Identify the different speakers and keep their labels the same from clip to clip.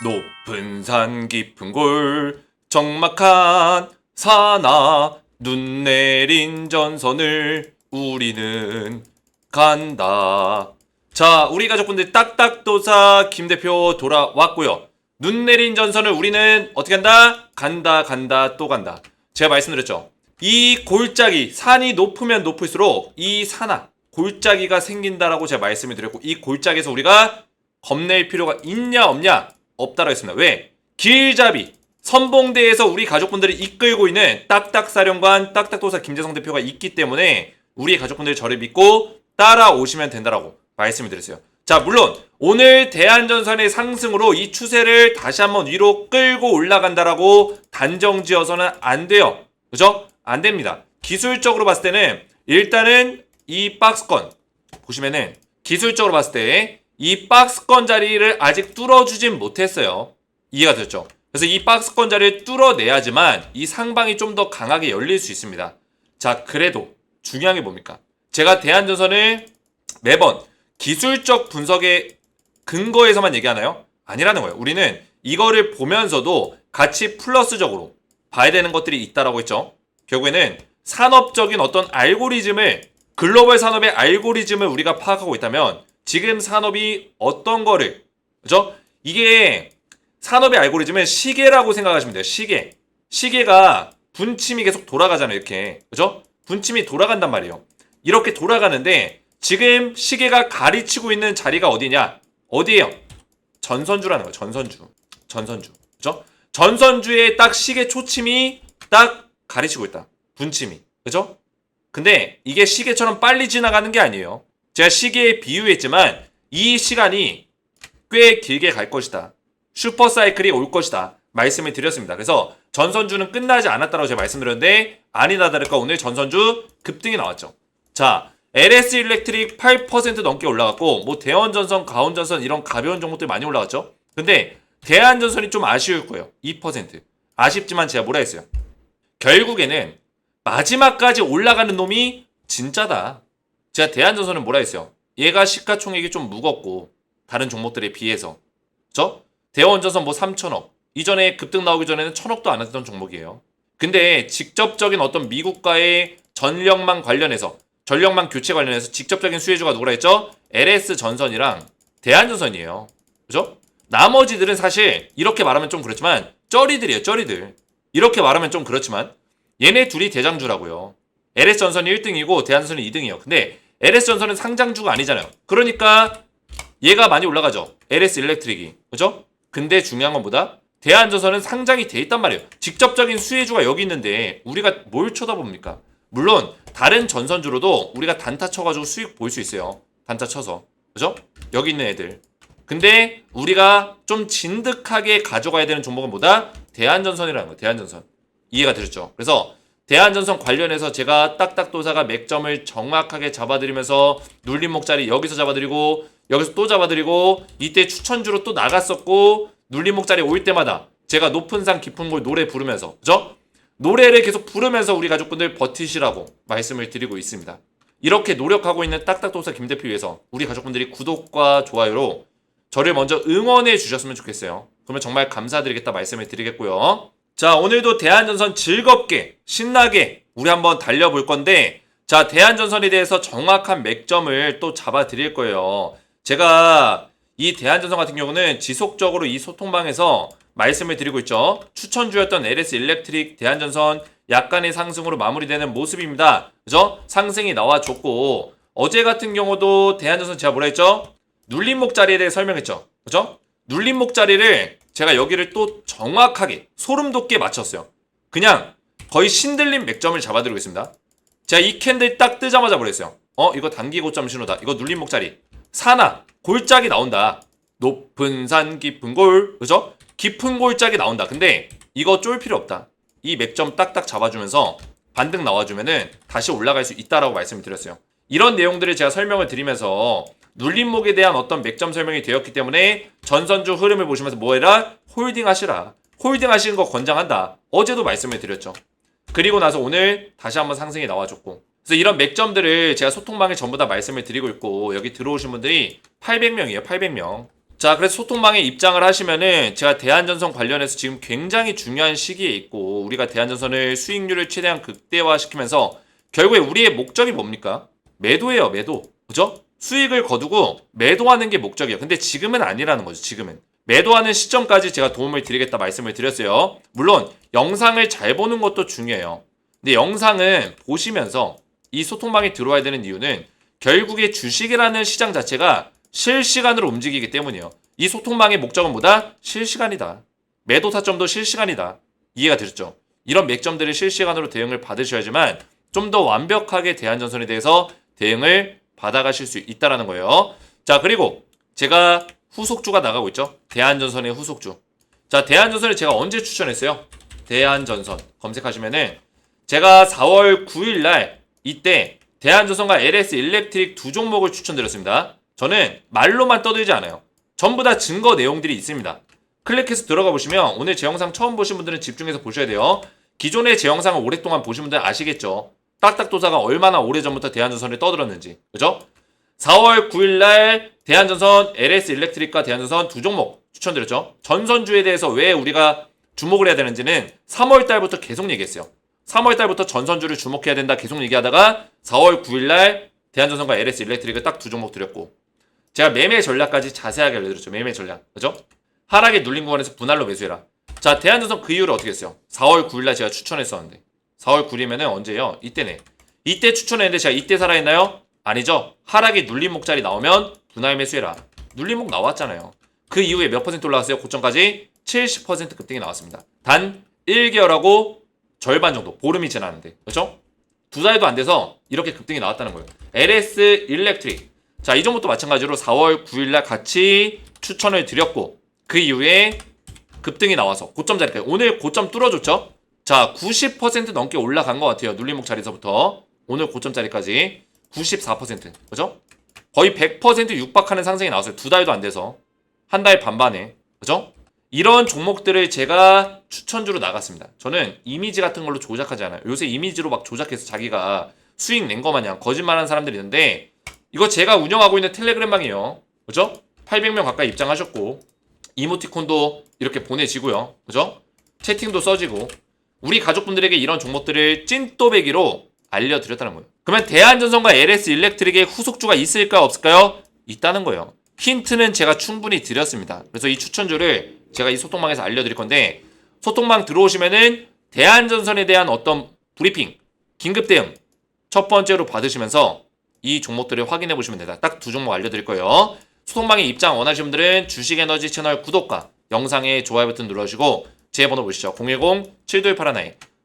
Speaker 1: 높은 산 깊은 골 적막한 산하 눈 내린 전선을 우리는 간다. 자, 우리 가족분들 딱딱도사 김 대표 돌아왔고요. 눈 내린 전선을 우리는 어떻게 한다? 간다 또 간다. 제가 말씀드렸죠. 이 골짜기, 산이 높으면 높을수록 이 산하 골짜기가 생긴다라고 제가 말씀을 드렸고, 이 골짜기에서 우리가 겁낼 필요가 있냐 없냐? 없다라고 했습니다. 왜? 길잡이 선봉대에서 우리 가족분들을 이끌고 있는 딱딱사령관 딱딱도사 김재성 대표가 있기 때문에 우리 가족분들이 저를 믿고 따라오시면 된다라고 말씀을 드렸어요. 자, 물론 오늘 대한전선의 상승으로 이 추세를 다시 한번 위로 끌고 올라간다라고 단정지어서는 안 돼요. 그죠? 안 됩니다. 기술적으로 봤을 때는 일단은 이 박스권 보시면은 기술적으로 봤을 때 이 박스권 자리를 아직 뚫어주진 못했어요. 이해가 됐죠? 그래서 이 박스권 자리를 뚫어내야지만 이 상방이 좀 더 강하게 열릴 수 있습니다. 자, 그래도 중요한 게 뭡니까? 제가 대한전선을 매번 기술적 분석의 근거에서만 얘기하나요? 아니라는 거예요. 우리는 이거를 보면서도 같이 플러스적으로 봐야 되는 것들이 있다라고 했죠. 결국에는 산업적인 어떤 알고리즘을, 글로벌 산업의 알고리즘을 우리가 파악하고 있다면 지금 산업이 어떤 거를, 그죠? 이게 산업의 알고리즘은 시계라고 생각하시면 돼요. 시계가 분침이 계속 돌아가잖아요. 이렇게. 그죠? 분침이 돌아간단 말이에요. 이렇게 돌아가는데 지금 시계가 가리치고 있는 자리가 어디냐? 어디예요? 전선주라는 거예요. 전선주. 그죠? 전선주에 딱 시계 초침이 딱 가리치고 있다. 분침이. 그죠? 근데 이게 시계처럼 빨리 지나가는 게 아니에요. 제가 시계에 비유했지만 이 시간이 꽤 길게 갈 것이다. 슈퍼사이클이 올 것이다. 말씀을 드렸습니다. 그래서 전선주는 끝나지 않았다고 제가 말씀드렸는데 아니나 다를까 오늘 전선주 급등이 나왔죠. 자, LS 일렉트릭 8% 넘게 올라갔고 뭐 대원전선, 가온전선 이런 가벼운 종목들 많이 올라갔죠. 근데 대한전선이 좀 아쉬울 거예요. 2%. 아쉽지만 제가 뭐라 했어요? 결국에는 마지막까지 올라가는 놈이 진짜다. 제가 대한전선은 뭐라 했어요? 얘가 시가총액이 좀 무겁고 다른 종목들에 비해서. 그죠? 대원전선 뭐 3천억. 이전에 급등 나오기 전에는 1,000억도 안 했던 종목이에요. 근데 직접적인 어떤 미국과의 전력망 관련해서, 전력망 교체 관련해서 직접적인 수혜주가 누구라 했죠? LS전선이랑 대한전선이에요. 그죠? 나머지들은 사실 이렇게 말하면 좀 그렇지만 쩌리들이에요. 쩌리들. 이렇게 말하면 좀 그렇지만 얘네 둘이 대장주라고요. LS전선이 1등이고 대한전선이 2등이에요. 근데 LS전선은 상장주가 아니잖아요. 그러니까 얘가 많이 올라가죠. LS 일렉트릭이. 그죠? 근데 중요한 건 뭐다? 대한전선은 상장이 돼 있단 말이에요. 직접적인 수혜주가 여기 있는데 우리가 뭘 쳐다봅니까? 물론 다른 전선주로도 우리가 단타 쳐가지고 수익 볼 수 있어요. 단타 쳐서. 그죠? 여기 있는 애들. 근데 우리가 좀 진득하게 가져가야 되는 종목은 뭐다? 대한전선이라는 거예요. 대한전선. 이해가 되셨죠? 그래서 대한전선 관련해서 제가 딱딱도사가 맥점을 정확하게 잡아드리면서 눌림목자리 여기서 잡아드리고 여기서 또 잡아드리고 이때 추천주로 또 나갔었고 눌림목자리 올 때마다 제가 높은 산 깊은 곳 노래 부르면서, 그죠? 노래를 계속 부르면서 우리 가족분들 버티시라고 말씀을 드리고 있습니다. 이렇게 노력하고 있는 딱딱도사 김 대표 위해서 우리 가족분들이 구독과 좋아요로 저를 먼저 응원해 주셨으면 좋겠어요. 그러면 정말 감사드리겠다 말씀을 드리겠고요. 자, 오늘도 대한전선 즐겁게 신나게 우리 한번 달려볼 건데, 자, 대한전선에 대해서 정확한 맥점을 또 잡아 드릴 거예요. 제가 이 대한전선 같은 경우는 지속적으로 이 소통방에서 말씀을 드리고 있죠. 추천주였던 LS 일렉트릭 대한전선 약간의 상승으로 마무리되는 모습입니다. 그죠? 상승이 나와줬고 어제 같은 경우도 대한전선 제가 뭐라 했죠? 눌림목 자리에 대해 설명했죠. 그죠? 눌림목 자리를 제가 여기를 또 정확하게 소름 돋게 맞췄어요. 그냥 거의 신들림 맥점을 잡아드리고 있습니다. 제가 이 캔들 딱 뜨자마자 뭐랬어요? 이거 단기 고점 신호다. 이거 눌림목 자리. 산하 골짜기 나온다. 높은 산 깊은 골. 그죠? 깊은 골짜기 나온다. 근데 이거 쫄 필요 없다. 이 맥점 딱딱 잡아주면서 반등 나와주면은 다시 올라갈 수 있다라고 말씀을 드렸어요. 이런 내용들을 제가 설명을 드리면서 눌림목에 대한 어떤 맥점 설명이 되었기 때문에 전선주 흐름을 보시면서 뭐해라? 홀딩 하시라. 홀딩 하시는 거 권장한다. 어제도 말씀을 드렸죠. 그리고 나서 오늘 다시 한번 상승이 나와줬고, 그래서 이런 맥점들을 제가 소통방에 전부 다 말씀을 드리고 있고 여기 들어오신 분들이 800명이에요. 800명. 자, 그래서 소통망에 입장을 하시면은 제가 대한전선 관련해서 지금 굉장히 중요한 시기에 있고 우리가 대한전선을 수익률을 최대한 극대화시키면서 결국에 우리의 목적이 뭡니까? 매도예요, 매도. 그죠? 수익을 거두고 매도하는 게 목적이에요. 근데 지금은 아니라는 거죠, 지금은. 매도하는 시점까지 제가 도움을 드리겠다 말씀을 드렸어요. 물론 영상을 잘 보는 것도 중요해요. 근데 영상은 보시면서 이 소통망에 들어와야 되는 이유는 결국에 주식이라는 시장 자체가 실시간으로 움직이기 때문이에요. 이 소통망의 목적은 뭐다? 실시간이다. 매도 타점도 실시간이다. 이해가 되셨죠? 이런 맥점들을 실시간으로 대응을 받으셔야지만 좀 더 완벽하게 대한전선에 대해서 대응을 받아가실 수 있다는 거예요. 자, 그리고 제가 후속주가 나가고 있죠. 대한전선의 후속주. 자, 대한전선을 제가 언제 추천했어요? 대한전선 검색하시면은 제가 4월 9일 날 이때 대한전선과 LS 일렉트릭 두 종목을 추천드렸습니다. 저는 말로만 떠들지 않아요. 전부 다 증거 내용들이 있습니다. 클릭해서 들어가 보시면 오늘 제 영상 처음 보신 분들은 집중해서 보셔야 돼요. 기존의 제 영상을 오랫동안 보신 분들은 아시겠죠? 딱딱도사가 얼마나 오래전부터 대한전선을 떠들었는지. 그죠? 4월 9일날 대한전선, LS 일렉트릭과 대한전선 두 종목 추천드렸죠. 전선주에 대해서 왜 우리가 주목을 해야 되는지는 3월달부터 계속 얘기했어요. 3월달부터 전선주를 주목해야 된다 계속 얘기하다가 4월 9일날 대한전선과 LS 일렉트릭을 딱 두 종목 드렸고 제가 매매 전략까지 자세하게 알려드렸죠. 매매 전략. 그죠? 하락에 눌린 구간에서 분할로 매수해라. 자, 대한전선 그 이후를 어떻게 했어요? 4월 9일날 제가 추천했었는데 4월 9일이면은 언제예요? 이때네. 이때 추천했는데 제가 이때 살아있나요? 아니죠. 하락에 눌림목 자리 나오면 분할 매수해라. 눌림목 나왔잖아요. 그 이후에 몇 퍼센트 올라갔어요? 고점까지 70% 급등이 나왔습니다. 단 1개월하고 절반 정도. 보름이 지났는데. 그렇죠? 두 달도 안 돼서 이렇게 급등이 나왔다는 거예요. LS 일렉트릭. 자, 이 종목도 마찬가지로 4월 9일날 같이 추천을 드렸고 그 이후에 급등이 나와서 고점 자리까지. 오늘 고점 뚫어줬죠? 자, 90% 넘게 올라간 것 같아요. 눌림목 자리에서부터 오늘 고점 자리까지 94%. 그죠? 거의 100% 육박하는 상승이 나왔어요. 두 달도 안 돼서. 한 달 반반에. 그죠? 이런 종목들을 제가 추천주로 나갔습니다. 저는 이미지 같은 걸로 조작하지 않아요. 요새 이미지로 막 조작해서 자기가 수익 낸 거 마냥 거짓말하는 사람들이 있는데 이거 제가 운영하고 있는 텔레그램방이에요. 그죠? 800명 가까이 입장하셨고 이모티콘도 이렇게 보내지고요. 그죠? 채팅도 써지고 우리 가족분들에게 이런 종목들을 찐또배기로 알려드렸다는 거예요. 그러면 대한전선과 LS 일렉트릭의 후속주가 있을까요? 없을까요? 있다는 거예요. 힌트는 제가 충분히 드렸습니다. 그래서 이 추천주를 제가 이 소통망에서 알려드릴 건데 소통망 들어오시면은 대한전선에 대한 어떤 브리핑, 긴급 대응 첫 번째로 받으시면서 이 종목들을 확인해 보시면 됩니다. 딱 두 종목 알려드릴 거예요. 소통망에 입장 원하시는 분들은 주식에너지 채널 구독과 영상에 좋아요 버튼 눌러주시고 제 번호 보시죠.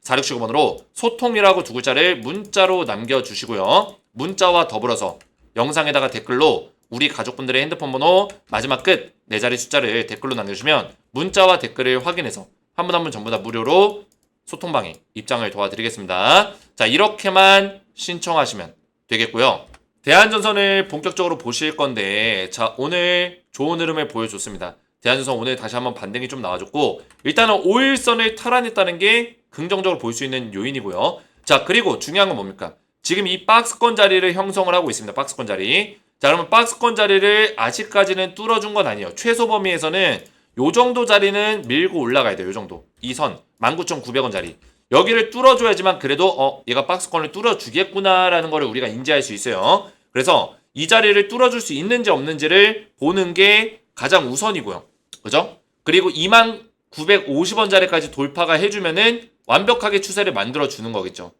Speaker 1: 010-7281-4619번으로 소통이라고 두 글자를 문자로 남겨주시고요. 문자와 더불어서 영상에다가 댓글로 우리 가족분들의 핸드폰 번호 마지막 끝 4자리 숫자를 댓글로 남겨주시면 문자와 댓글을 확인해서 한 분 한 분 전부 다 무료로 소통방에 입장을 도와드리겠습니다. 자, 이렇게만 신청하시면 되겠고요. 대한전선을 본격적으로 보실 건데 자, 오늘 좋은 흐름을 보여줬습니다. 대한전선 오늘 다시 한번 반등이 좀 나와줬고 일단은 5일선을 탈환했다는 게 긍정적으로 볼 수 있는 요인이고요. 자, 그리고 중요한 건 뭡니까? 지금 이 박스권 자리를 형성을 하고 있습니다. 박스권 자리. 자, 그러면 박스권 자리를 아직까지는 뚫어준 건 아니에요. 최소 범위에서는 요 정도 자리는 밀고 올라가야 돼요. 요 정도. 이 선 19,900원 자리. 여기를 뚫어줘야지만 그래도 얘가 박스권을 뚫어주겠구나라는 거를 우리가 인지할 수 있어요. 그래서 이 자리를 뚫어줄 수 있는지 없는지를 보는 게 가장 우선이고요. 그죠? 그리고 29,950원 자리까지 돌파가 해주면은 완벽하게 추세를 만들어주는 거겠죠.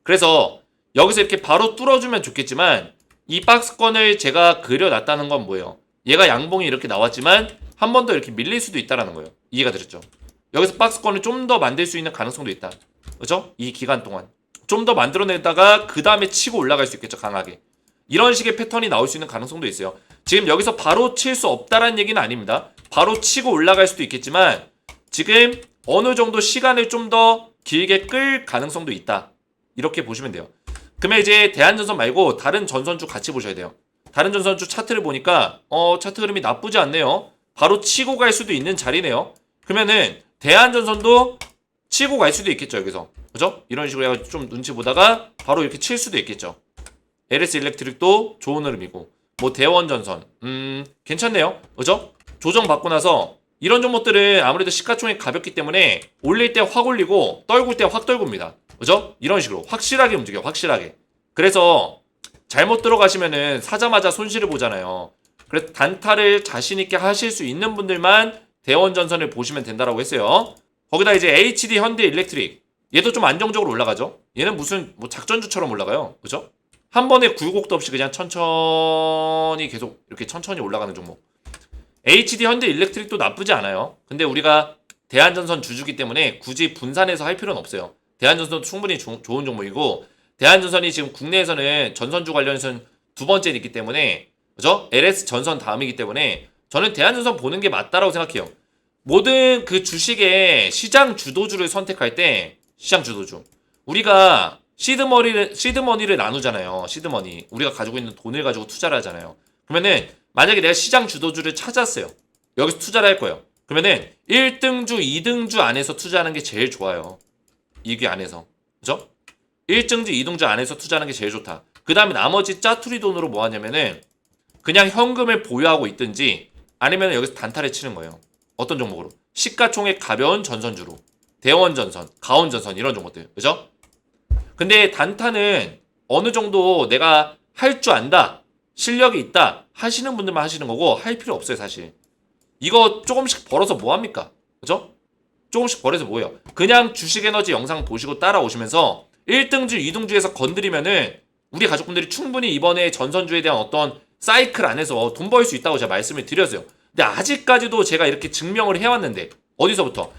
Speaker 1: 그래서 여기서 이렇게 바로 뚫어주면 좋겠지만 이 박스권을 제가 그려놨다는 건 뭐예요? 얘가 양봉이 이렇게 나왔지만 한 번 더 이렇게 밀릴 수도 있다는 거예요. 이해가 되셨죠? 여기서 박스권을 좀 더 만들 수 있는 가능성도 있다. 그죠? 이 기간 동안 좀 더 만들어내다가 그 다음에 치고 올라갈 수 있겠죠. 강하게. 이런 식의 패턴이 나올 수 있는 가능성도 있어요. 지금 여기서 바로 칠 수 없다라는 얘기는 아닙니다. 바로 치고 올라갈 수도 있겠지만 지금 어느 정도 시간을 좀 더 길게 끌 가능성도 있다. 이렇게 보시면 돼요. 그러면 이제 대한전선 말고 다른 전선주 같이 보셔야 돼요. 다른 전선주 차트를 보니까 차트 흐름이 나쁘지 않네요. 바로 치고 갈 수도 있는 자리네요. 그러면은 대한전선도 치고 갈 수도 있겠죠. 여기서. 그죠? 이런 식으로 해가지고 좀 눈치 보다가 바로 이렇게 칠 수도 있겠죠. LS 일렉트릭도 좋은 흐름이고 뭐 대원전선 괜찮네요. 그죠? 조정받고 나서 이런 종목들은 아무래도 시가총액 가볍기 때문에 올릴 때 확 올리고 떨굴 때 확 떨굽니다. 그죠? 이런 식으로 확실하게 움직여요. 확실하게. 그래서 잘못 들어가시면은 사자마자 손실을 보잖아요. 그래서 단타를 자신 있게 하실 수 있는 분들만 대원전선을 보시면 된다라고 했어요. 거기다 이제 HD 현대 일렉트릭 얘도 좀 안정적으로 올라가죠. 얘는 무슨 뭐 작전주처럼 올라가요. 그죠? 한 번에 굴곡도 없이 그냥 천천히 계속 이렇게 천천히 올라가는 종목. HD 현대 일렉트릭도 나쁘지 않아요. 근데 우리가 대한전선 주주기 때문에 굳이 분산해서 할 필요는 없어요. 대한전선도 충분히 좋은 종목이고 대한전선이 지금 국내에서는 전선주 관련해서는 두 번째에 있기 때문에 그죠? LS 전선 다음이기 때문에 저는 대한전선 보는 게 맞다라고 생각해요. 모든 그 주식의 시장 주도주를 선택할 때 시장 주도주 우리가 시드머니를 나누잖아요. 시드머니 우리가 가지고 있는 돈을 가지고 투자를 하잖아요. 그러면은 만약에 내가 시장 주도주를 찾았어요. 여기서 투자를 할 거예요. 그러면은 1등주, 2등주 안에서 투자하는 게 제일 좋아요. 이게 안에서. 그죠? 1등주, 2등주 안에서 투자하는 게 제일 좋다. 그 다음에 나머지 짜투리 돈으로 뭐 하냐면은 그냥 현금을 보유하고 있든지 아니면 여기서 단타를 치는 거예요. 어떤 종목으로? 시가총액 가벼운 전선주로. 대원전선, 가온전선 이런 종목들. 그죠? 근데 단타는 어느 정도 내가 할 줄 안다. 실력이 있다. 하시는 분들만 하시는 거고 할 필요 없어요 사실. 이거 조금씩 벌어서 뭐합니까? 그죠? 조금씩 벌어서 뭐예요? 그냥 주식에너지 영상 보시고 따라오시면서 1등주, 2등주에서 건드리면은 우리 가족분들이 충분히 이번에 전선주에 대한 어떤 사이클 안에서 돈 벌 수 있다고 제가 말씀을 드렸어요. 근데 아직까지도 제가 이렇게 증명을 해왔는데 어디서부터?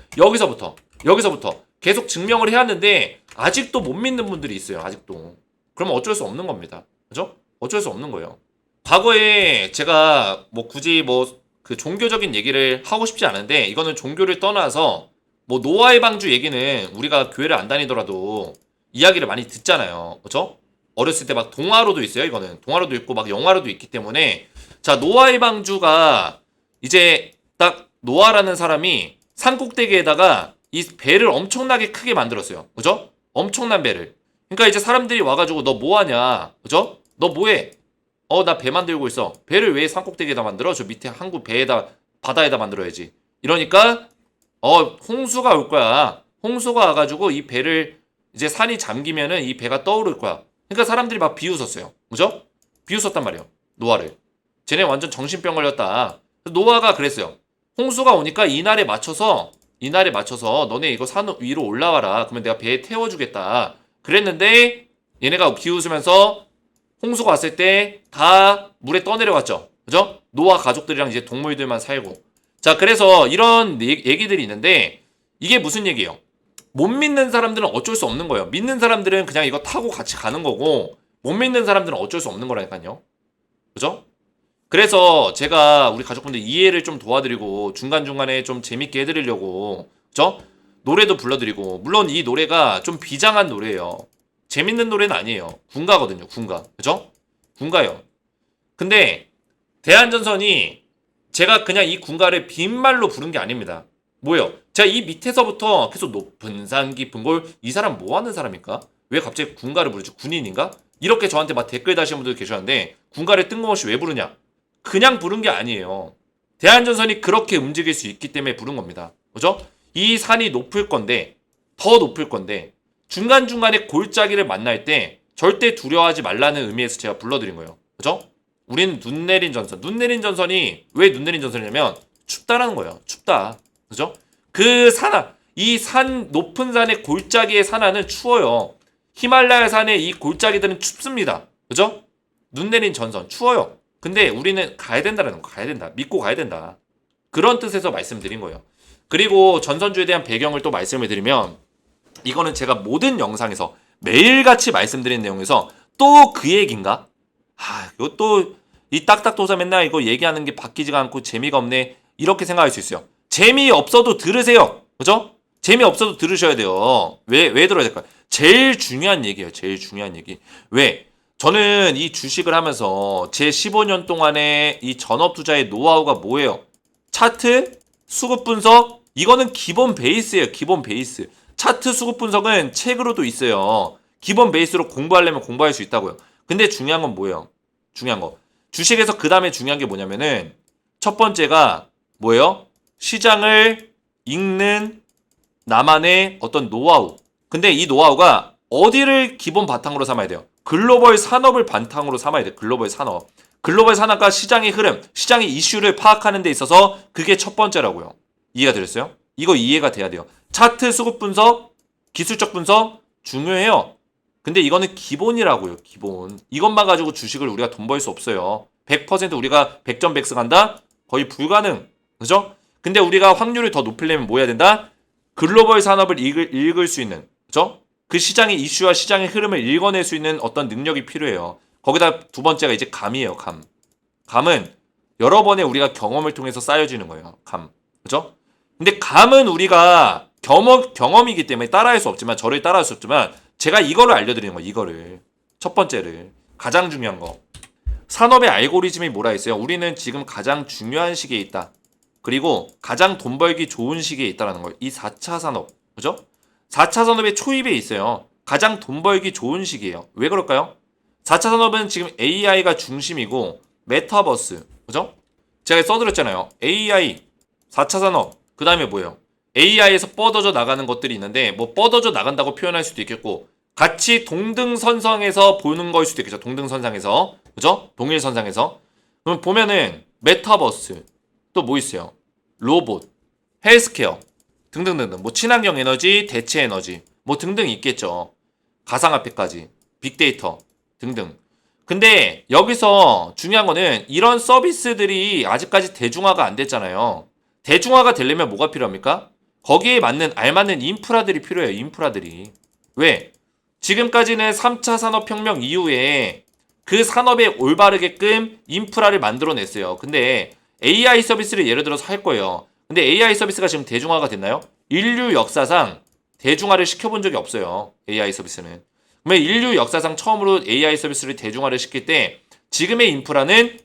Speaker 1: 여기서부터 계속 증명을 해왔는데 아직도 못 믿는 분들이 있어요. 아직도. 그러면 어쩔 수 없는 겁니다. 그죠? 어쩔 수 없는 거예요. 과거에 제가 뭐 굳이 뭐 그 종교적인 얘기를 하고 싶지 않은데 이거는 종교를 떠나서 뭐 노아의 방주 얘기는 우리가 교회를 안 다니더라도 이야기를 많이 듣잖아요. 그렇죠? 어렸을 때 막 동화로도 있어요. 이거는 동화로도 있고 막 영화로도 있기 때문에 자 노아의 방주가 이제 딱 노아라는 사람이 산꼭대기에다가 이 배를 엄청나게 크게 만들었어요. 그죠? 엄청난 배를. 그러니까 이제 사람들이 와가지고 너 뭐하냐? 그죠? 너 뭐해? 나 배 만들고 있어. 배를 왜 산꼭대기에다 만들어? 저 밑에 항구 배에다 바다에다 만들어야지. 이러니까 홍수가 올 거야. 홍수가 와가지고 이 배를 이제 산이 잠기면은 이 배가 떠오를 거야. 그러니까 사람들이 막 비웃었어요. 그죠? 비웃었단 말이에요. 노아를. 쟤네 완전 정신병 걸렸다. 노아가 그랬어요. 홍수가 오니까 이날에 맞춰서 너네 이거 산 위로 올라와라. 그러면 내가 배에 태워주겠다. 그랬는데 얘네가 비웃으면서 홍수가 왔을 때 다 물에 떠내려갔죠. 그죠? 노아 가족들이랑 이제 동물들만 살고. 자, 그래서 이런 얘기들이 있는데 이게 무슨 얘기예요? 못 믿는 사람들은 어쩔 수 없는 거예요. 믿는 사람들은 그냥 이거 타고 같이 가는 거고 못 믿는 사람들은 어쩔 수 없는 거라니까요. 그죠? 그래서 제가 우리 가족분들 이해를 좀 도와드리고 중간중간에 좀 재밌게 해드리려고 그죠? 노래도 불러드리고 물론 이 노래가 좀 비장한 노래예요. 재밌는 노래는 아니에요. 군가거든요. 군가. 그죠? 군가요. 근데 대한전선이 제가 그냥 이 군가를 빈말로 부른 게 아닙니다. 뭐예요? 제가 이 밑에서부터 계속 높은 산 깊은 골 이 사람 뭐 하는 사람입니까? 왜 갑자기 군가를 부르지? 군인인가? 이렇게 저한테 막 댓글 다시는 분들 계셨는데 군가를 뜬금없이 왜 부르냐? 그냥 부른 게 아니에요. 대한전선이 그렇게 움직일 수 있기 때문에 부른 겁니다. 그죠? 이 산이 높을 건데 더 높을 건데 중간중간에 골짜기를 만날 때 절대 두려워하지 말라는 의미에서 제가 불러드린 거예요. 그죠? 우리는 눈 내린 전선. 눈 내린 전선이 왜 눈 내린 전선이냐면 춥다라는 거예요. 춥다. 그죠? 그 산하, 이 산, 높은 산의 골짜기의 산하는 추워요. 히말라야 산의 이 골짜기들은 춥습니다. 그죠? 눈 내린 전선, 추워요. 근데 우리는 가야 된다라는 거, 가야 된다. 믿고 가야 된다. 그런 뜻에서 말씀드린 거예요. 그리고 전선주에 대한 배경을 또 말씀을 드리면 이거는 제가 모든 영상에서 매일같이 말씀드린 내용에서 또 그 얘기인가? 이것도 이 딱딱도사 맨날 이거 얘기하는 게 바뀌지가 않고 재미가 없네. 이렇게 생각할 수 있어요. 재미없어도 들으세요. 그죠? 재미없어도 들으셔야 돼요. 왜 들어야 될까요? 제일 중요한 얘기예요. 제일 중요한 얘기. 왜? 저는 이 주식을 하면서 제 15년 동안의 이 전업 투자의 노하우가 뭐예요? 차트, 수급 분석, 이거는 기본 베이스예요. 기본 베이스. 차트 수급 분석은 책으로도 있어요. 기본 베이스로 공부하려면 공부할 수 있다고요. 근데 중요한 건 뭐예요? 중요한 거. 주식에서 그 다음에 중요한 게 뭐냐면은 첫 번째가 뭐예요? 시장을 읽는 나만의 어떤 노하우. 근데 이 노하우가 어디를 기본 바탕으로 삼아야 돼요? 글로벌 산업을 바탕으로 삼아야 돼요. 글로벌 산업. 글로벌 산업과 시장의 흐름, 시장의 이슈를 파악하는 데 있어서 그게 첫 번째라고요. 이해가 되셨어요? 이거 이해가 돼야 돼요. 차트 수급 분석, 기술적 분석 중요해요. 근데 이거는 기본이라고요. 기본. 이것만 가지고 주식을 우리가 돈 벌 수 없어요. 100% 우리가 100점 백스 간다? 거의 불가능. 그죠? 근데 우리가 확률을 더 높이려면 뭐 해야 된다? 글로벌 산업을 읽을 수 있는, 그죠? 그 시장의 이슈와 시장의 흐름을 읽어낼 수 있는 어떤 능력이 필요해요. 거기다 두 번째가 이제 감이에요. 감. 감은 여러 번의 우리가 경험을 통해서 쌓여지는 거예요. 감. 그죠? 근데 감은 우리가 경험이기 때문에 따라할 수 없지만, 저를 따라할 수 없지만, 제가 이거를 알려드리는 거예요. 이거를. 첫 번째를. 가장 중요한 거. 산업의 알고리즘이 뭐라 했어요? 우리는 지금 가장 중요한 시기에 있다. 그리고 가장 돈 벌기 좋은 시기에 있다는 거예요. 이 4차 산업. 그죠? 4차 산업의 초입에 있어요. 가장 돈 벌기 좋은 시기예요. 왜 그럴까요? 4차 산업은 지금 AI가 중심이고 메타버스. 그죠? 제가 써드렸잖아요. AI, 4차 산업. 그 다음에 뭐예요? AI에서 뻗어져 나가는 것들이 있는데, 뭐 뻗어져 나간다고 표현할 수도 있겠고, 같이 동등선상에서 보는 거일 수도 있겠죠. 동등선상에서. 그죠? 동일선상에서. 그럼 보면은 메타버스. 또 뭐 있어요? 로봇, 헬스케어 등등등등. 뭐 친환경 에너지, 대체 에너지 뭐 등등 있겠죠. 가상화폐까지, 빅데이터 등등. 근데 여기서 중요한 거는 이런 서비스들이 아직까지 대중화가 안 됐잖아요. 대중화가 되려면 뭐가 필요합니까? 거기에 맞는 알맞는 인프라들이 필요해요. 인프라들이. 왜? 지금까지는 3차 산업혁명 이후에 그 산업에 올바르게끔 인프라를 만들어냈어요. 근데 AI 서비스를 예를 들어서 할 거예요. 근데 AI 서비스가 지금 대중화가 됐나요? 인류 역사상 대중화를 시켜본 적이 없어요. AI 서비스는. 그러면 인류 역사상 처음으로 AI 서비스를 대중화를 시킬 때 지금의 인프라는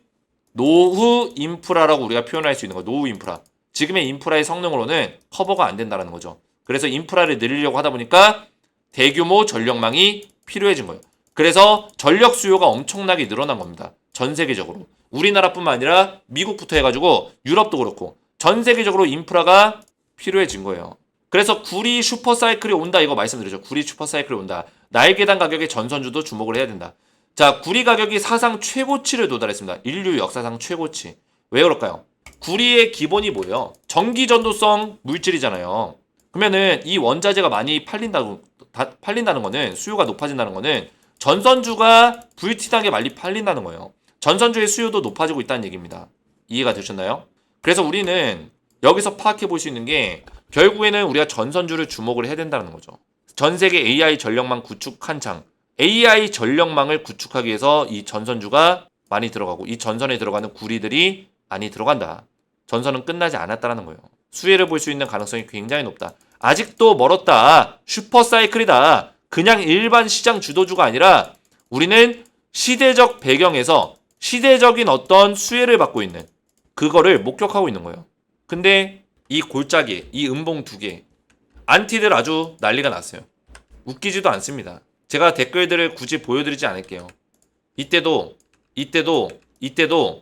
Speaker 1: 노후 인프라라고 우리가 표현할 수 있는 거예요. 노후 인프라. 지금의 인프라의 성능으로는 커버가 안 된다는 거죠. 그래서 인프라를 늘리려고 하다 보니까 대규모 전력망이 필요해진 거예요. 그래서 전력 수요가 엄청나게 늘어난 겁니다. 전 세계적으로. 우리나라뿐만 아니라 미국부터 해가지고 유럽도 그렇고 전 세계적으로 인프라가 필요해진 거예요. 그래서 구리 슈퍼사이클이 온다, 이거 말씀드렸죠. 구리 슈퍼사이클이 온다. 날개단 가격의 전선주도 주목을 해야 된다. 자, 구리 가격이 사상 최고치를 도달했습니다. 인류 역사상 최고치. 왜 그럴까요? 구리의 기본이 뭐예요? 전기 전도성 물질이잖아요. 그러면은 이 원자재가 많이 팔린다는 거는, 수요가 높아진다는 거는 전선주가 불티나게 많이 팔린다는 거예요. 전선주의 수요도 높아지고 있다는 얘기입니다. 이해가 되셨나요? 그래서 우리는 여기서 파악해 볼 수 있는 게 결국에는 우리가 전선주를 주목을 해야 된다는 거죠. 전 세계 AI 전력망 구축 한창. AI 전력망을 구축하기 위해서 이 전선주가 많이 들어가고 이 전선에 들어가는 구리들이 많이 들어간다. 전선은 끝나지 않았다는 거예요. 수혜를 볼 수 있는 가능성이 굉장히 높다. 아직도 멀었다. 슈퍼사이클이다. 그냥 일반 시장 주도주가 아니라 우리는 시대적 배경에서 시대적인 어떤 수혜를 받고 있는, 그거를 목격하고 있는 거예요. 근데 이 골짜기, 이 음봉 두 개, 안티들 아주 난리가 났어요. 웃기지도 않습니다. 제가 댓글들을 굳이 보여드리지 않을게요. 이때도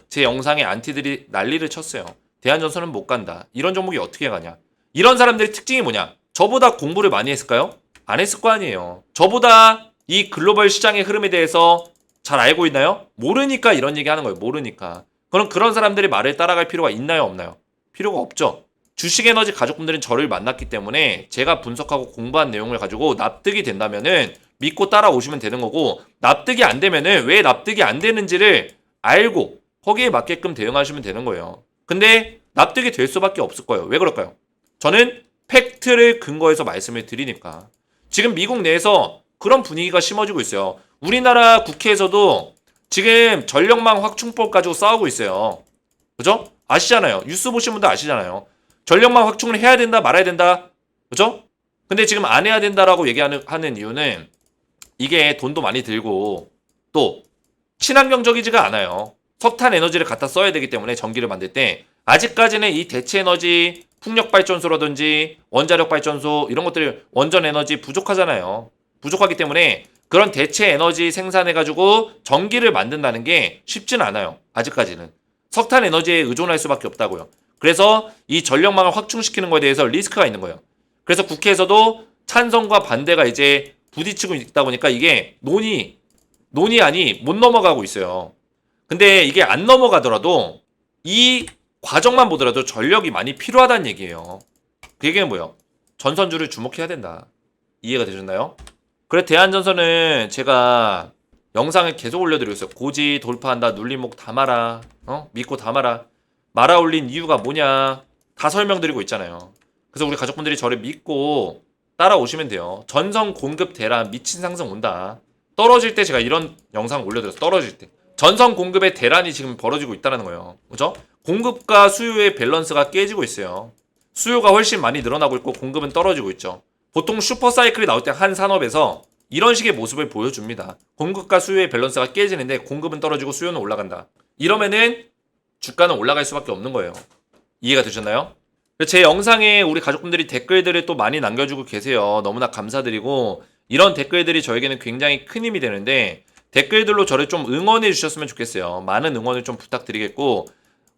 Speaker 1: 제 영상에 안티들이 난리를 쳤어요. 대한전선은 못 간다. 이런 종목이 어떻게 가냐. 이런 사람들의 특징이 뭐냐? 저보다 공부를 많이 했을까요? 안 했을 거 아니에요. 저보다 이 글로벌 시장의 흐름에 대해서 잘 알고 있나요? 모르니까 이런 얘기 하는 거예요. 모르니까. 그럼 그런 사람들의 말을 따라갈 필요가 있나요? 없나요? 필요가 없죠. 주식에너지 가족분들은 저를 만났기 때문에 제가 분석하고 공부한 내용을 가지고 납득이 된다면은 믿고 따라오시면 되는 거고, 납득이 안 되면은 왜 납득이 안 되는지를 알고 거기에 맞게끔 대응하시면 되는 거예요. 근데 납득이 될 수밖에 없을 거예요. 왜 그럴까요? 저는 팩트를 근거해서 말씀을 드리니까. 지금 미국 내에서 그런 분위기가 심어지고 있어요. 우리나라 국회에서도 지금 전력망 확충법 가지고 싸우고 있어요. 그죠? 아시잖아요. 뉴스 보신 분들 아시잖아요. 전력망 확충을 해야 된다, 말아야 된다. 그죠? 근데 지금 안 해야 된다라고 하는 이유는 이게 돈도 많이 들고 또 친환경적이지가 않아요. 석탄 에너지를 갖다 써야 되기 때문에 전기를 만들 때 아직까지는 이 대체 에너지, 풍력 발전소라든지 원자력 발전소 이런 것들이 원전 에너지 부족하잖아요. 부족하기 때문에 그런 대체 에너지 생산해가지고 전기를 만든다는 게 쉽진 않아요. 아직까지는. 석탄 에너지에 의존할 수밖에 없다고요. 그래서 이 전력망을 확충시키는 거에 대해서 리스크가 있는 거예요. 그래서 국회에서도 찬성과 반대가 이제 부딪히고 있다 보니까 이게 논의안이 못 넘어가고 있어요. 근데 이게 안 넘어가더라도 이 과정만 보더라도 전력이 많이 필요하다는 얘기예요. 그 얘기는 뭐예요? 전선주를 주목해야 된다. 이해가 되셨나요? 그래 대한전선은 제가 영상을 계속 올려드리고 있어요. 고지 돌파한다. 눌림목 다 말아. 믿고 다 말아. 말아 올린 이유가 뭐냐. 다 설명드리고 있잖아요. 그래서 우리 가족분들이 저를 믿고 따라오시면 돼요. 전선 공급 대란 미친 상승 온다. 떨어질 때 제가 이런 영상 올려드렸어요. 떨어질 때. 전선 공급의 대란이 지금 벌어지고 있다는 거예요. 그죠? 공급과 수요의 밸런스가 깨지고 있어요. 수요가 훨씬 많이 늘어나고 있고 공급은 떨어지고 있죠. 보통 슈퍼사이클이 나올 때 한 산업에서 이런 식의 모습을 보여줍니다. 공급과 수요의 밸런스가 깨지는데 공급은 떨어지고 수요는 올라간다. 이러면은 주가는 올라갈 수밖에 없는 거예요. 이해가 되셨나요? 제 영상에 우리 가족분들이 댓글들을 또 많이 남겨주고 계세요. 너무나 감사드리고 이런 댓글들이 저에게는 굉장히 큰 힘이 되는데 댓글들로 저를 좀 응원해 주셨으면 좋겠어요. 많은 응원을 좀 부탁드리겠고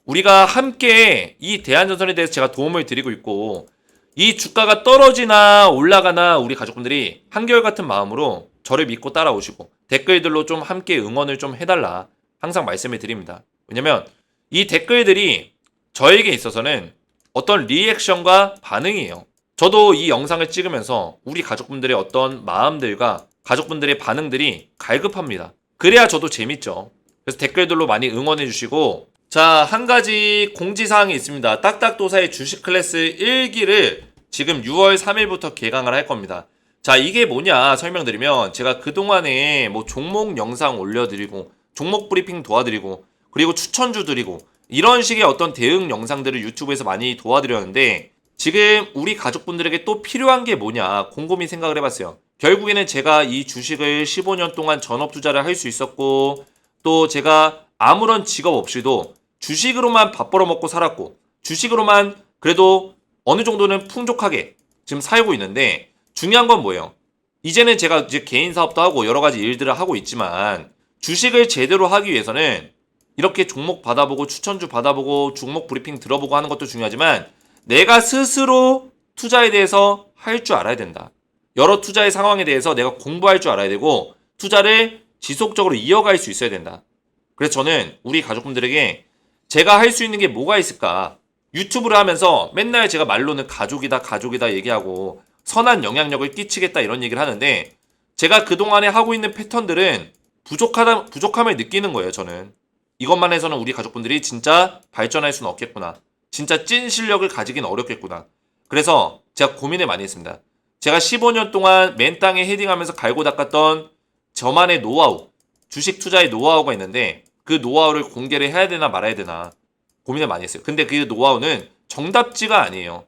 Speaker 1: 우리가 함께 이 대한전선에 대해서 제가 도움을 드리고 있고 이 주가가 떨어지나 올라가나 우리 가족분들이 한결같은 마음으로 저를 믿고 따라오시고 댓글들로 좀 함께 응원을 좀 해달라 항상 말씀을 드립니다. 왜냐면 이 댓글들이 저에게 있어서는 어떤 리액션과 반응이에요. 저도 이 영상을 찍으면서 우리 가족분들의 어떤 마음들과 가족분들의 반응들이 갈급합니다. 그래야 저도 재밌죠. 그래서 댓글들로 많이 응원해 주시고 자, 한 가지 공지사항이 있습니다. 딱딱도사의 주식 클래스 1기를 지금 6월 3일부터 개강을 할 겁니다. 자, 이게 뭐냐 설명드리면 제가 그동안에 뭐 종목 영상 올려드리고 종목 브리핑 도와드리고 그리고 추천주 드리고 이런 식의 어떤 대응 영상들을 유튜브에서 많이 도와드렸는데 지금 우리 가족분들에게 또 필요한 게 뭐냐 곰곰이 생각을 해봤어요. 결국에는 제가 이 주식을 15년 동안 전업 투자를 할 수 있었고 또 제가 아무런 직업 없이도 주식으로만 밥 벌어먹고 살았고 주식으로만 그래도 어느 정도는 풍족하게 지금 살고 있는데 중요한 건 뭐예요? 이제는 제가 이제 개인 사업도 하고 여러 가지 일들을 하고 있지만 주식을 제대로 하기 위해서는 이렇게 종목 받아보고 추천주 받아보고 종목 브리핑 들어보고 하는 것도 중요하지만 내가 스스로 투자에 대해서 할 줄 알아야 된다. 여러 투자의 상황에 대해서 내가 공부할 줄 알아야 되고 투자를 지속적으로 이어갈 수 있어야 된다. 그래서 저는 우리 가족분들에게 제가 할 수 있는 게 뭐가 있을까? 유튜브를 하면서 맨날 제가 말로는 가족이다 얘기하고 선한 영향력을 끼치겠다 이런 얘기를 하는데 제가 그동안에 하고 있는 패턴들은 부족함을 느끼는 거예요, 저는. 이것만 해서는 우리 가족분들이 진짜 발전할 수는 없겠구나. 진짜 찐 실력을 가지긴 어렵겠구나. 그래서 제가 고민을 많이 했습니다. 제가 15년 동안 맨 땅에 헤딩하면서 갈고 닦았던 저만의 노하우, 주식 투자의 노하우가 있는데 그 노하우를 공개를 해야 되나 말아야 되나 고민을 많이 했어요. 근데 그 노하우는 정답지가 아니에요.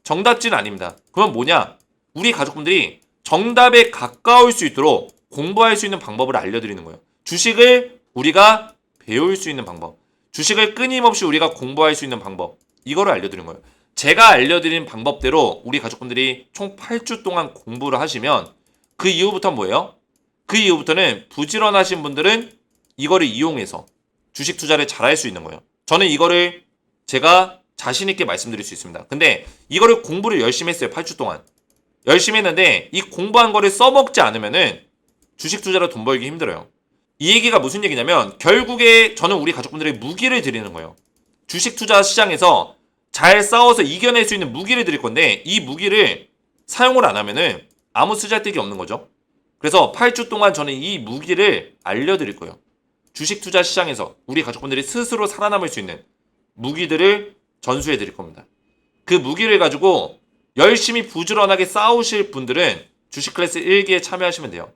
Speaker 1: 정답지는 아닙니다. 그건 뭐냐? 우리 가족분들이 정답에 가까울 수 있도록 공부할 수 있는 방법을 알려드리는 거예요. 주식을 우리가 배울 수 있는 방법. 주식을 끊임없이 우리가 공부할 수 있는 방법. 이거를 알려드리는 거예요. 제가 알려드린 방법대로 우리 가족분들이 총 8주 동안 공부를 하시면 그 이후부터는 뭐예요? 그 이후부터는 부지런하신 분들은 이거를 이용해서 주식 투자를 잘할 수 있는 거예요. 저는 이거를 제가 자신 있게 말씀드릴 수 있습니다. 근데 이거를 공부를 열심히 했어요. 8주 동안. 열심히 했는데 이 공부한 거를 써먹지 않으면은 주식 투자로 돈 벌기 힘들어요. 이 얘기가 무슨 얘기냐면 결국에 저는 우리 가족분들에게 무기를 드리는 거예요. 주식 투자 시장에서 잘 싸워서 이겨낼 수 있는 무기를 드릴 건데 이 무기를 사용을 안 하면은 아무 쓰잘데기 없는 거죠. 그래서 8주 동안 저는 이 무기를 알려드릴 거예요. 주식 투자 시장에서 우리 가족분들이 스스로 살아남을 수 있는 무기들을 전수해 드릴 겁니다. 그 무기를 가지고 열심히 부지런하게 싸우실 분들은 주식 클래스 1기에 참여하시면 돼요.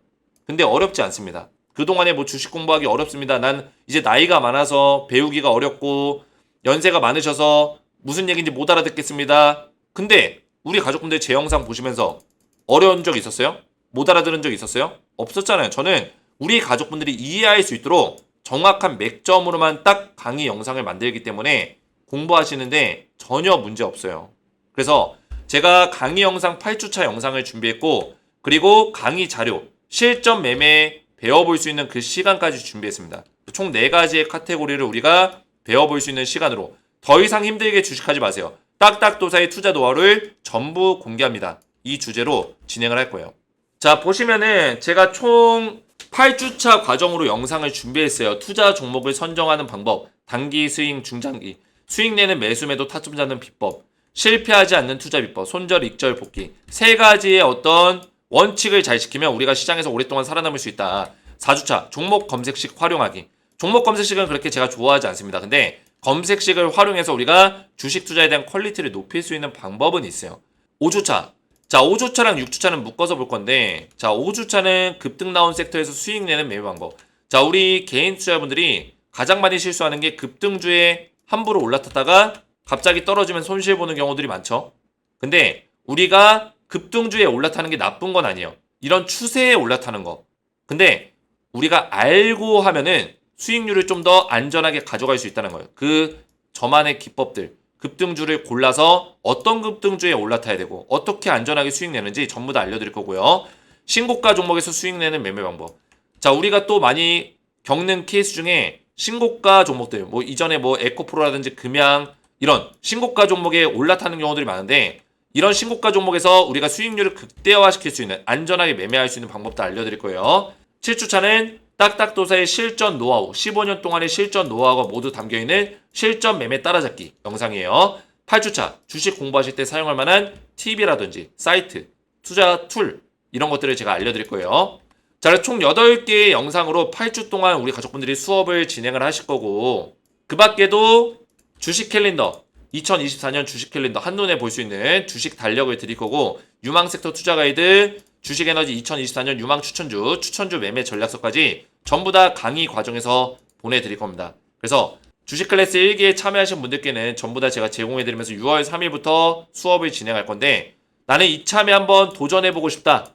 Speaker 1: 근데 어렵지 않습니다. 그동안에 뭐 주식 공부하기 어렵습니다. 난 이제 나이가 많아서 배우기가 어렵고 연세가 많으셔서 무슨 얘기인지 못 알아듣겠습니다. 근데 우리 가족분들 제 영상 보시면서 어려운 적 있었어요? 못 알아들은 적 있었어요? 없었잖아요. 저는 우리 가족분들이 이해할 수 있도록 정확한 맥점으로만 딱 강의 영상을 만들기 때문에 공부하시는데 전혀 문제 없어요. 그래서 제가 강의 영상 8주차 영상을 준비했고 그리고 강의 자료, 실전 매매 배워볼 수 있는 그 시간까지 준비했습니다. 총 4가지의 카테고리를 우리가 배워볼 수 있는 시간으로 더 이상 힘들게 주식하지 마세요. 딱딱도사의 투자 노하우를 전부 공개합니다. 이 주제로 진행을 할 거예요. 자, 보시면은 제가 총 8주차 과정으로 영상을 준비했어요. 투자 종목을 선정하는 방법, 단기 스윙, 중장기, 수익 내는 매수 매도 타점 잡는 비법, 실패하지 않는 투자 비법, 손절, 익절, 복귀. 세 가지의 어떤 원칙을 잘 지키면 우리가 시장에서 오랫동안 살아남을 수 있다. 4주차 종목 검색식 활용하기. 종목 검색식은 그렇게 제가 좋아하지 않습니다. 근데 검색식을 활용해서 우리가 주식 투자에 대한 퀄리티를 높일 수 있는 방법은 있어요. 5주차. 자, 5주차랑 6주차는 묶어서 볼 건데, 자, 5주차는 급등 나온 섹터에서 수익 내는 매매 방법. 자, 우리 개인 투자자분들이 가장 많이 실수하는 게 급등주에 함부로 올라탔다가 갑자기 떨어지면 손실 보는 경우들이 많죠. 근데 우리가 급등주에 올라타는 게 나쁜 건 아니에요. 이런 추세에 올라타는 거. 근데 우리가 알고 하면은 수익률을 좀 더 안전하게 가져갈 수 있다는 거예요. 그 저만의 기법들. 급등주를 골라서 어떤 급등주에 올라타야 되고 어떻게 안전하게 수익 내는지 전부 다 알려드릴 거고요. 신고가 종목에서 수익 내는 매매 방법. 자, 우리가 또 많이 겪는 케이스 중에 신고가 종목들, 뭐 이전에 뭐 에코프로라든지 금양 이런 신고가 종목에 올라타는 경우들이 많은데 이런 신고가 종목에서 우리가 수익률을 극대화시킬 수 있는 안전하게 매매할 수 있는 방법도 알려드릴 거예요. 7주차는 딱딱도사의 실전 노하우, 15년 동안의 실전 노하우가 모두 담겨있는 실전 매매 따라잡기 영상이에요. 8주차, 주식 공부하실 때 사용할 만한 팁이라든지 사이트, 투자 툴 이런 것들을 제가 알려드릴 거예요. 자, 총 8개의 영상으로 8주 동안 우리 가족분들이 수업을 진행을 하실 거고 그 밖에도 주식 캘린더, 2024년 주식 캘린더 한눈에 볼 수 있는 주식 달력을 드릴 거고 유망섹터 투자 가이드, 주식에너지 2024년 유망 추천주 매매 전략서까지 전부 다 강의 과정에서 보내드릴 겁니다. 그래서 주식 클래스 1기에 참여하신 분들께는 전부 다 제가 제공해드리면서 6월 3일부터 수업을 진행할 건데 나는 이참에 한번 도전해보고 싶다.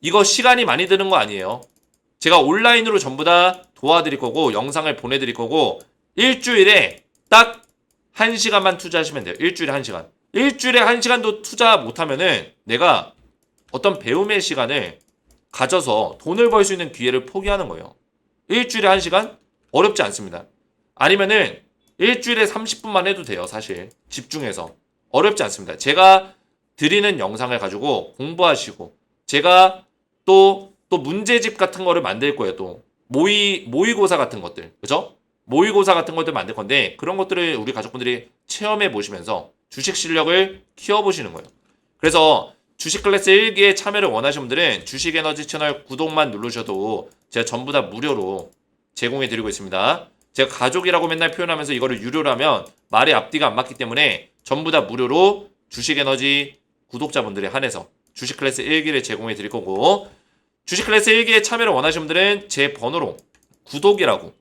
Speaker 1: 이거 시간이 많이 드는 거 아니에요. 제가 온라인으로 전부 다 도와드릴 거고 영상을 보내드릴 거고 일주일에 딱 1시간만 투자하시면 돼요. 일주일에 1시간. 일주일에 1시간도 투자 못하면은 내가 어떤 배움의 시간을 가져서 돈을 벌 수 있는 기회를 포기하는 거예요. 일주일에 1시간? 어렵지 않습니다. 아니면은 일주일에 30분만 해도 돼요. 사실 집중해서. 어렵지 않습니다. 제가 드리는 영상을 가지고 공부하시고 제가 또 문제집 같은 거를 만들 거예요. 또 모의고사 같은 것들. 그죠? 모의고사 같은 것들 만들 건데 그런 것들을 우리 가족분들이 체험해 보시면서 주식 실력을 키워보시는 거예요. 그래서 주식 클래스 1기에 참여를 원하시는 분들은 주식에너지 채널 구독만 누르셔도 제가 전부 다 무료로 제공해 드리고 있습니다. 제가 가족이라고 맨날 표현하면서 이거를 유료로 하면 말의 앞뒤가 안 맞기 때문에 전부 다 무료로 주식에너지 구독자분들에 한해서 주식 클래스 1기를 제공해 드릴 거고 주식 클래스 1기에 참여를 원하시는 분들은 제 번호로 구독이라고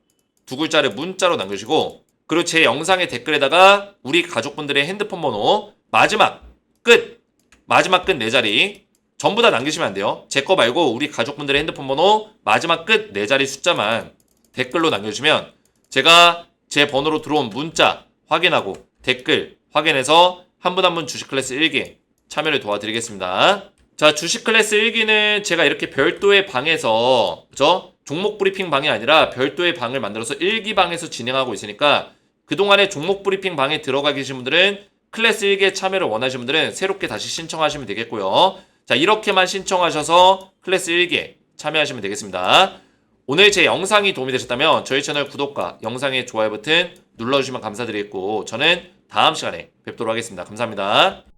Speaker 1: 두 글자를 문자로 남겨주시고 그리고 제 영상의 댓글에다가 우리 가족분들의 핸드폰 번호 마지막 끝 4자리 전부 다 남기시면 안 돼요. 제 거 말고 우리 가족분들의 핸드폰 번호 마지막 끝 4자리 숫자만 댓글로 남겨주시면 제가 제 번호로 들어온 문자 확인하고 댓글 확인해서 한 분 한 분 주식 클래스 1기 참여를 도와드리겠습니다. 자, 주식 클래스 1기는 제가 이렇게 별도의 방에서 그죠? 종목 브리핑 방이 아니라 별도의 방을 만들어서 1기 방에서 진행하고 있으니까 그동안에 종목 브리핑 방에 들어가 계신 분들은 클래스 1기에 참여를 원하시는 분들은 새롭게 다시 신청하시면 되겠고요. 자, 이렇게만 신청하셔서 클래스 1기에 참여하시면 되겠습니다. 오늘 제 영상이 도움이 되셨다면 저희 채널 구독과 영상의 좋아요 버튼 눌러주시면 감사드리겠고 저는 다음 시간에 뵙도록 하겠습니다. 감사합니다.